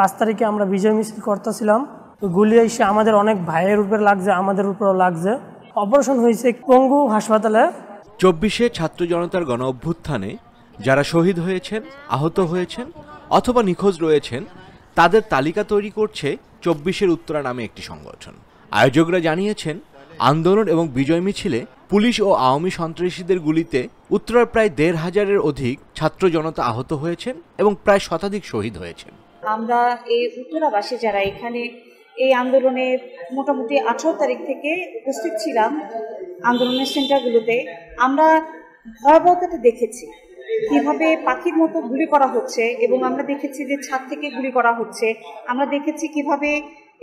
5 তারিখে আমরা বিজয় মিছিল করতেছিলাম, গুলি এসে আমাদের অনেক ভাইয়ের উপরে লাগছে, আমাদের উপরেও লাগছে। অপারেশন হয়েছে পঙ্গু হাসপাতালে। 24শে ছাত্র জনতার গণ অভ্যুত্থানে যারা শহীদ হয়েছেন, আহত হয়েছেন অথবা নিখোঁজ রয়েছেন তাদের তালিকা তৈরি করছে 24শের উত্তরা নামে একটি সংগঠন। আয়োজকরা জানিয়েছেন, আন্দোলন এবং বিজয় মিছিলে পুলিশ ও আওয়ামী সন্ত্রাসীদের গুলিতে উত্তরার প্রায় 1,500-এর অধিক ছাত্র জনতা আহত হয়েছেন এবং প্রায় শতাধিক শহীদ হয়েছেন। আমরা এই উত্তরাবাসী যারা এখানে এই আন্দোলনে মোটামুটি 18 তারিখ থেকে উপস্থিত ছিলাম আন্দোলনের সেন্টারগুলোতে, আমরা ভয়াবহতাটা দেখেছি, কিভাবে পাখির মতো গুলি করা হচ্ছে এবং আমরা দেখেছি যে ছাদ থেকে গুলি করা হচ্ছে। আমরা দেখেছি কিভাবে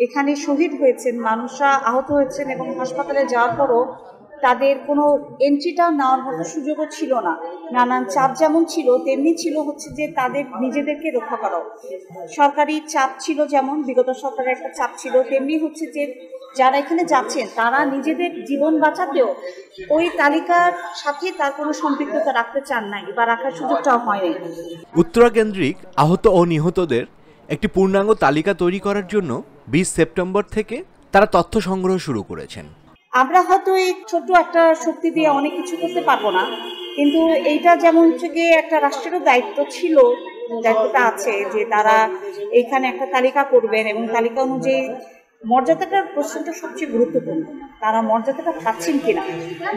এখানে শহীদ হয়েছেন মানুষরা, আহত হয়েছেন এবং হাসপাতালে যাওয়ার পরও তাদের কোনো এন্ট্রিটা নেওয়ার মতো সুযোগও ছিল না। নানান চাপ যেমন ছিল তেমনি ছিল হচ্ছে যে তাদের নিজেদেরকে রক্ষা করা। সরকারি চাপ ছিল, যেমন বিগত সরকারের একটা চাপ ছিল, তেমনি হচ্ছে যে যারা এখানে যাচ্ছেন তারা নিজেদের জীবন বাঁচাতেও ওই তালিকার সাথে তার কোনো সম্পৃক্ততা রাখতে চান নাই বা রাখার সুযোগটাও হয়নি। উত্তরা কেন্দ্রিক আহত ও নিহতদের একটি পূর্ণাঙ্গ তালিকা তৈরি করার জন্য 20 সেপ্টেম্বর থেকে তারা তথ্য সংগ্রহ শুরু করেছেন। আমরা হয়তো এই ছোট্ট একটা শক্তি দিয়ে অনেক কিছু করতে পারবো না, কিন্তু এইটা যেমন হচ্ছে গিয়ে একটা রাষ্ট্রেরও দায়িত্ব ছিল, দায়িত্বটা আছে যে তারা এইখানে একটা তালিকা করবেন এবং তালিকা অনুযায়ী মর্যাদাটার প্রশ্নটা সবচেয়ে গুরুত্বপূর্ণ। তারা মর্যাদাটা পাচ্ছেন কিনা,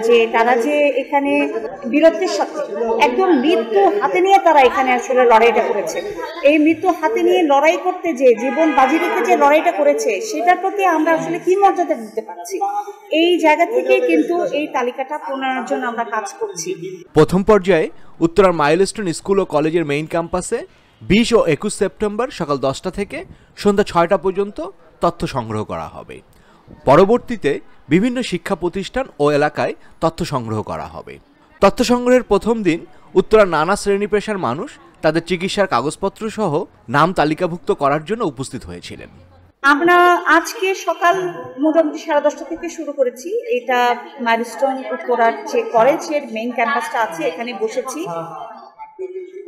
যে তারা যে এখানে বীরত্বের সাথে একদম মৃত্যু হাতে নিয়ে তারা এখানে আসলে লড়াইটা করেছে, এই মৃত্যু হাতে নিয়ে লড়াই করতে যে জীবন বাজি রেখে যে লড়াইটা করেছে সেটার প্রতি আমরা আসলে কি মর্যাদা দিতে পারছি, এই জায়গা থেকে কিন্তু এই তালিকাটা প্রণয়নের জন্য আমরা কাজ করছি। প্রথম পর্যায়ে উত্তরার মাইলস্টোন স্কুল ও কলেজের মেইন ক্যাম্পাসে 20 ও 21 সেপ্টেম্বর সকাল 10টা থেকে সন্ধ্যা 6টা পর্যন্ত তথ্য সংগ্রহ করা হবে। পরবর্তীতে বিভিন্ন শিক্ষা প্রতিষ্ঠান ও এলাকায় তথ্য সংগ্রহ করা হবে। তথ্য সংগ্রহের প্রথম দিন উত্তরার নানা শ্রেণী পেশার মানুষ তাদের চিকিৎসার কাগজপত্র সহ নাম তালিকাভুক্ত করার জন্য উপস্থিত হয়েছিলেন। আমরা আজকে সকাল মোটামুটি 10:30 থেকে শুরু করেছি। এটা মাইলস্টোন উত্তরার যে কলেজের মেইন ক্যাম্পাসটা আছে এখানে বসেছি।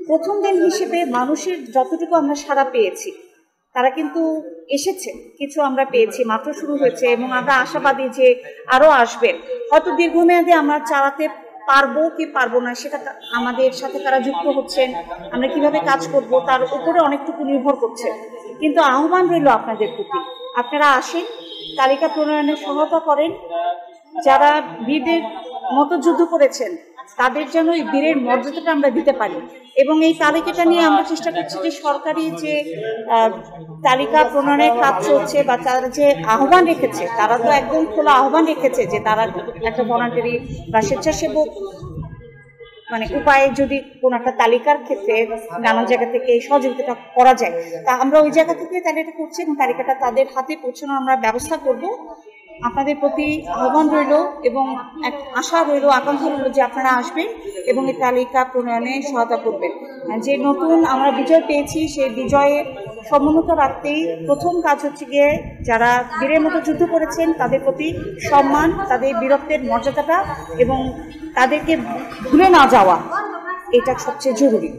প্রথম দিন হিসেবে মানুষের যতটুকু আমরা সাড়া পেয়েছি, তারা কিন্তু এসেছে, কিছু আমরা পেয়েছি, মাত্র শুরু হয়েছে এবং আমরা আশাবাদী যে আরও আসবেন। হয়তো দীর্ঘমেয়াদে আমরা চালাতে পারবো কি পারবো না সেটা আমাদের সাথে তারা যুক্ত হচ্ছেন, আমরা কিভাবে কাজ করব তার উপরে অনেকটুকু নির্ভর করছে। কিন্তু আহ্বান রইল আপনাদের প্রতি, আপনারা আসেন, তালিকা প্রণয়নে সহায়তা করেন। যারা বীরদের মতো যুদ্ধ করেছেন তাদের যেন এই বীরের মর্যাদাটা আমরা দিতে পারি এবং এই তালিকাটা নিয়ে আমরা চেষ্টা করছি যে সরকারি যে তালিকা প্রণয়নের কাজ চলছে বা তারা যে আহ্বান রেখেছে, তারা তো একদম খোলা আহ্বান রেখেছে যে তারা একটা ভলান্টারি বা স্বেচ্ছাসেবক মানে উপায়ে যদি কোনো একটা তালিকার ক্ষেত্রে নানা জায়গা থেকে এই সহযোগিতাটা করা যায়, তা আমরা ওই জায়গা থেকে তালিকাটা করছি এবং তালিকাটা তাদের হাতে পৌঁছানোর আমরা ব্যবস্থা করব। আপনাদের প্রতি আহ্বান রইল এবং এক আশা রইল, আকাঙ্ক্ষা রইল যে আপনারা আসবেন এবং এই তালিকা প্রণয়নে সহায়তা করবেন। যে নতুন আমরা বিজয় পেয়েছি সেই বিজয়ে সমুন্নত রাখতেই প্রথম কাজ হচ্ছে গিয়ে যারা বীরের মতো যুদ্ধ করেছেন তাদের প্রতি সম্মান, তাদের বীরত্বের মর্যাদাটা এবং তাদেরকে ভুলে না যাওয়া, এটা সবচেয়ে জরুরি।